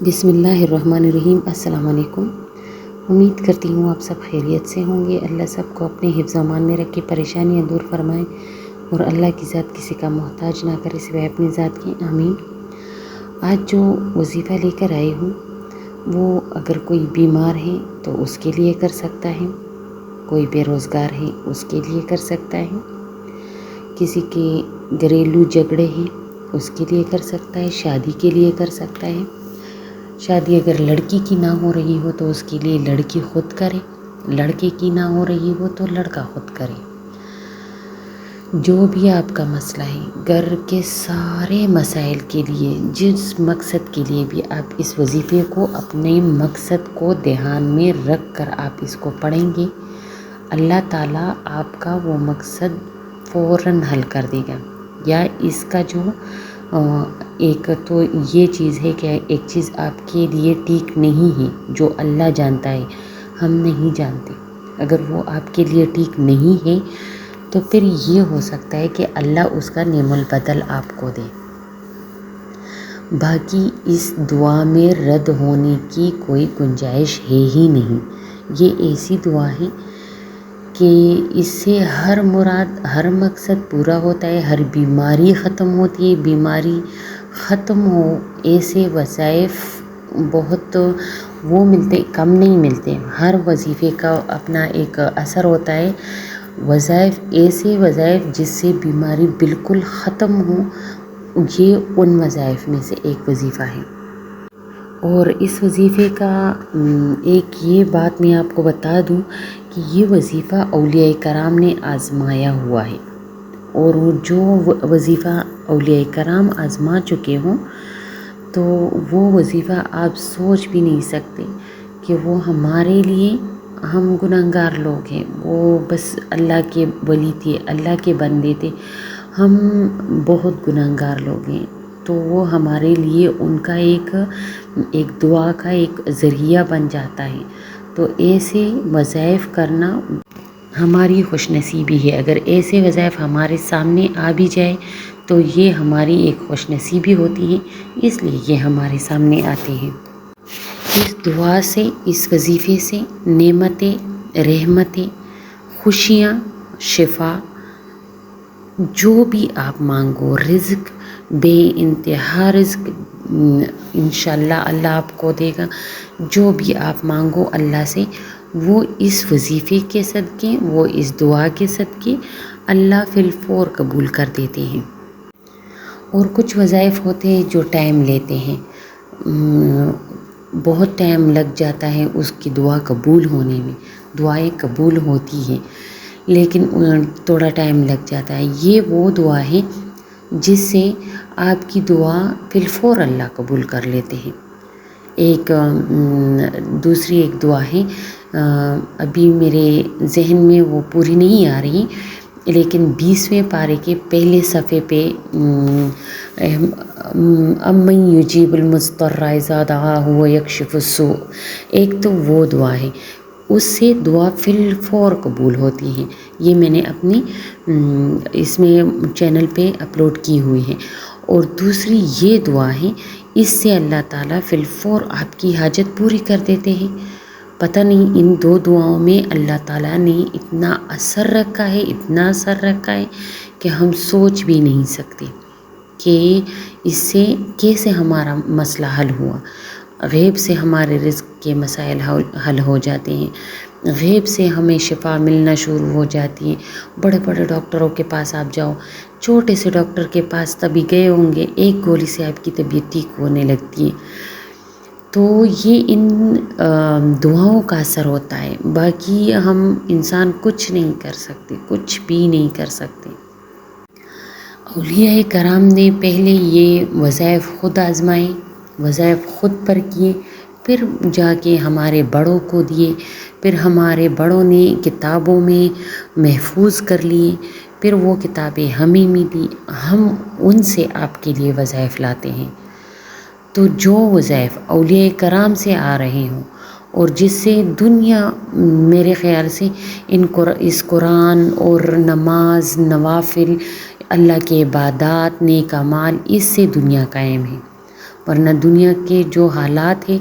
بسم اللہ الرحمن الرحیم۔ السلام علیکم۔ امید کرتی ہوں آپ سب خیریت سے ہوں گے۔ اللہ سب کو اپنے حفظ و امان میں رکھ کے پریشانیاں دور فرمائے اور اللہ کی ذات کسی کا محتاج نہ کرے سوائے اپنی ذات کی، آمین۔ آج جو وظیفہ لے کر آئی ہوں وہ اگر کوئی بیمار ہے تو اس کے لیے کر سکتا ہے، کوئی بے روزگار ہے اس کے لیے کر سکتا ہے، کسی کے گھریلو جھگڑے ہیں اس کے لیے کر سکتا ہے، شادی کے لیے کر سکتا ہے۔ شادی اگر لڑکی کی نہ ہو رہی ہو تو اس کے لیے لڑکی خود کرے، لڑکے کی نہ ہو رہی ہو تو لڑکا خود کرے۔ جو بھی آپ کا مسئلہ ہے، گھر کے سارے مسائل کے لیے، جس مقصد کے لیے بھی آپ اس وظیفے کو، اپنے مقصد کو دھیان میں رکھ کر آپ اس کو پڑھیں گے، اللہ تعالیٰ آپ کا وہ مقصد فوراً حل کر دے گا۔ یا اس کا جو ایک تو یہ چیز ہے کہ ایک چیز آپ کے لیے ٹھیک نہیں ہے جو اللہ جانتا ہے، ہم نہیں جانتے، اگر وہ آپ کے لیے ٹھیک نہیں ہے تو پھر یہ ہو سکتا ہے کہ اللہ اس کا نعم البدل آپ کو دے۔ باقی اس دعا میں رد ہونے کی کوئی گنجائش ہے ہی نہیں۔ یہ ایسی دعا ہے کہ اس سے ہر مراد، ہر مقصد پورا ہوتا ہے، ہر بیماری ختم ہوتی ہے، بیماری ختم ہو ایسے وظائف بہت وہ ملتے، کم نہیں ملتے۔ ہر وظیفے کا اپنا ایک اثر ہوتا ہے۔ وظائف، ایسے وظائف جس سے بیماری بالکل ختم ہو، یہ ان وظائف میں سے ایک وظیفہ ہے۔ اور اس وظیفے کا ایک یہ بات میں آپ کو بتا دوں کہ یہ وظیفہ اولیاء کرام نے آزمایا ہوا ہے، اور جو وظیفہ اولیاء کرام آزما چکے ہوں تو وہ وظیفہ آپ سوچ بھی نہیں سکتے کہ وہ ہمارے لیے، ہم گنہگار لوگ ہیں، وہ بس اللہ کے ولی تھے، اللہ کے بندے تھے، ہم بہت گنہگار لوگ ہیں، تو وہ ہمارے لیے ان کا ایک دعا کا ایک ذریعہ بن جاتا ہے۔ تو ایسے وظائف کرنا ہماری خوش نصیبی ہے۔ اگر ایسے وظائف ہمارے سامنے آ بھی جائے تو یہ ہماری ایک خوش نصیبی ہوتی ہے، اس لیے یہ ہمارے سامنے آتے ہیں۔ اس دعا سے، اس وظیفے سے نعمتیں، رحمتیں، خوشیاں، شفا، جو بھی آپ مانگو، رزق، بے انتہا رزق انشاءاللہ اللہ آپ کو دے گا۔ جو بھی آپ مانگو اللہ سے، وہ اس وظیفے کے صدقے، وہ اس دعا کے صدقے اللہ فی الفور قبول کر دیتے ہیں۔ اور کچھ وظائف ہوتے ہیں جو ٹائم لیتے ہیں، بہت ٹائم لگ جاتا ہے اس کی دعا قبول ہونے میں، دعائیں قبول ہوتی ہیں لیکن تھوڑا ٹائم لگ جاتا ہے۔ یہ وہ دعا ہے جس سے آپ کی دعا فی الفور اللہ قبول کر لیتے ہیں۔ ایک دوسری ایک دعا ہے، ابھی میرے ذہن میں وہ پوری نہیں آ رہی، لیکن 20ویں پارے کے پہلے صفحے پہ امن یجیب المضطر اذا دعاہ ویکشف السوء، ایک تو وہ دعا ہے، اس سے دعا فی الفور قبول ہوتی ہے۔ یہ میں نے اپنی اس میں چینل پہ اپلوڈ کی ہوئی ہے۔ اور دوسری یہ دعا ہے، اس سے اللہ تعالیٰ فی الفور آپ کی حاجت پوری کر دیتے ہیں۔ پتہ نہیں ان دو دعاؤں میں اللہ تعالیٰ نے اتنا اثر رکھا ہے، اتنا اثر رکھا ہے کہ ہم سوچ بھی نہیں سکتے کہ اس سے کیسے ہمارا مسئلہ حل ہوا۔ غیب سے ہمارے رزق کے مسائل حل ہو جاتے ہیں، غیب سے ہمیں شفا ملنا شروع ہو جاتی ہے۔ بڑے بڑے ڈاکٹروں کے پاس آپ جاؤ، چھوٹے سے ڈاکٹر کے پاس تبھی گئے ہوں گے، ایک گولی سے آپ کی طبیعت ٹھیک ہونے لگتی ہے۔ تو یہ ان دعاؤں کا اثر ہوتا ہے، باقی ہم انسان کچھ نہیں کر سکتے، کچھ بھی نہیں کر سکتے۔ اولیاء کرام نے پہلے یہ وظائف خود آزمائے، وظائف خود پر کیے، پھر جا کے ہمارے بڑوں کو دیے، پھر ہمارے بڑوں نے کتابوں میں محفوظ کر لیے، پھر وہ کتابیں ہمیں ملی، ہم ان سے آپ کے لیے وظائف لاتے ہیں۔ تو جو وظائف اولیاء کرام سے آ رہے ہوں اور جس سے دنیا، میرے خیال سے اس قرآن اور نماز، نوافل، اللہ کے عبادات، نیک اعمال، اس سے دنیا قائم ہے۔ ورنہ دنیا کے جو حالات ہیں،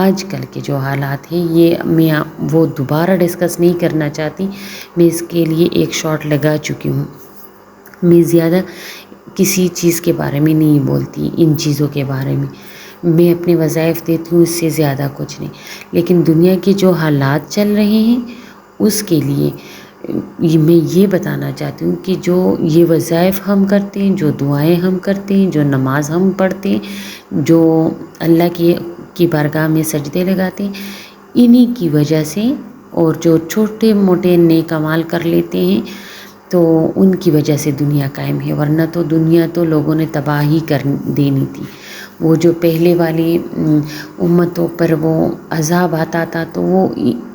آج کل کے جو حالات ہیں، یہ میں وہ دوبارہ ڈسکس نہیں کرنا چاہتی، میں اس کے لیے ایک شارٹ لگا چکی ہوں۔ میں زیادہ کسی چیز کے بارے میں نہیں بولتی، ان چیزوں کے بارے میں اپنے وظائف دیتی ہوں، اس سے زیادہ کچھ نہیں۔ لیکن دنیا کے جو حالات چل رہے ہیں اس کے لیے میں یہ بتانا چاہتی ہوں کہ جو یہ وظائف ہم کرتے ہیں، جو دعائیں ہم کرتے ہیں، جو نماز ہم پڑھتے ہیں، جو اللہ کی بارگاہ میں سجدے لگاتے ہیں، انہی کی وجہ سے، اور جو چھوٹے موٹے نیک اعمال کر لیتے ہیں تو ان کی وجہ سے دنیا قائم ہے، ورنہ تو دنیا تو لوگوں نے تباہی کر دینی تھی۔ وہ جو پہلے والی امتوں پر وہ عذاب آتا تھا تو وہ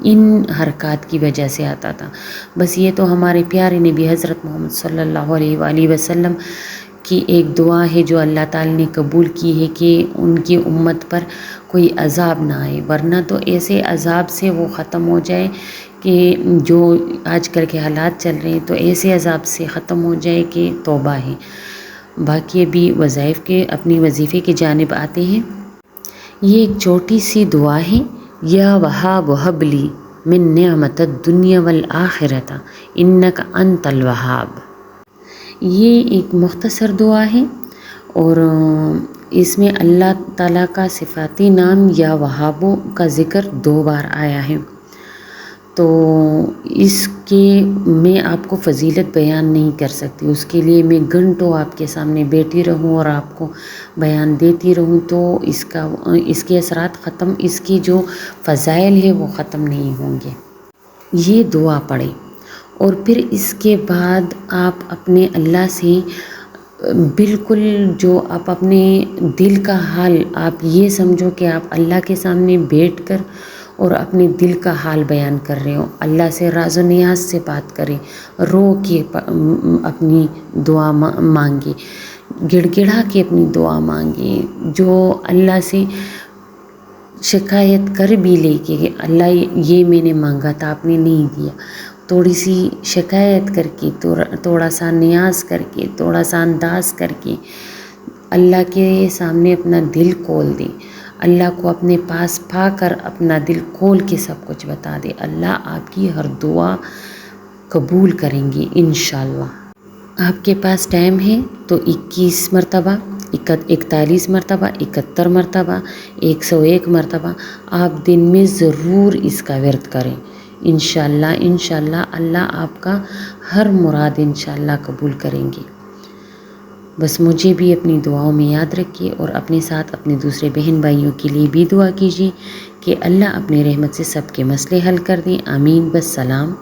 ان حرکات کی وجہ سے آتا تھا۔ بس یہ تو ہمارے پیارے نبی حضرت محمد صلی اللہ علیہ وآلہ وسلم کی ایک دعا ہے جو اللہ تعالی نے قبول کی ہے کہ ان کی امت پر کوئی عذاب نہ آئے، ورنہ تو ایسے عذاب سے وہ ختم ہو جائے کہ جو آج کل کے حالات چل رہے ہیں تو ایسے عذاب سے ختم ہو جائے کہ توبہ ہے۔ باقی ابھی وظائف کے اپنی وظیفے کی جانب آتے ہیں۔ یہ ایک چھوٹی سی دعا ہے، یا وہاب ہب لی من نعمت الدنیا والآخرۃ انک انت الوہاب۔ یہ ایک مختصر دعا ہے اور اس میں اللہ تعالیٰ کا صفاتی نام یا وہابو کا ذکر 2 بار آیا ہے۔ تو اس کے میں آپ کو فضیلت بیان نہیں کر سکتی، اس کے لیے میں گھنٹوں آپ کے سامنے بیٹھی رہوں اور آپ کو بیان دیتی رہوں تو اس کے اثرات ختم، اس کی جو فضائل ہے وہ ختم نہیں ہوں گے۔ یہ دعا پڑھیں اور پھر اس کے بعد آپ اپنے اللہ سے بالکل جو آپ اپنے دل کا حال آپ یہ سمجھو کہ آپ اللہ کے سامنے بیٹھ کر اور اپنے دل کا حال بیان کر رہے ہو، اللہ سے راز و نیاز سے بات کریں، رو کے اپنی دعا مانگے، گڑ گڑا کے اپنی دعا مانگے، جو اللہ سے شکایت کر بھی لے کہ اللہ یہ میں نے مانگا تھا آپ نے نہیں دیا، تھوڑی سی شکایت کر کے، تھوڑا سا نیاز کر کے، تھوڑا سا انداز کر کے اللہ کے سامنے اپنا دل کھول دیں، اللہ کو اپنے پاس پا کر اپنا دل کھول کے سب کچھ بتا دیں، اللہ آپ کی ہر دعا قبول کریں گے انشاءاللہ۔ آپ کے پاس ٹائم ہے تو 21 مرتبہ، 41 مرتبہ، 71 مرتبہ، 101 مرتبہ آپ دن میں ضرور اس کا ورد کریں، انشاءاللہ اللہ آپ کا ہر مراد انشاءاللہ قبول کریں گے۔ بس مجھے بھی اپنی دعاؤں میں یاد رکھیے اور اپنے ساتھ اپنے دوسرے بہن بھائیوں کے لیے بھی دعا کیجیے کہ اللہ اپنے رحمت سے سب کے مسئلے حل کر دیں، آمین، بس سلام۔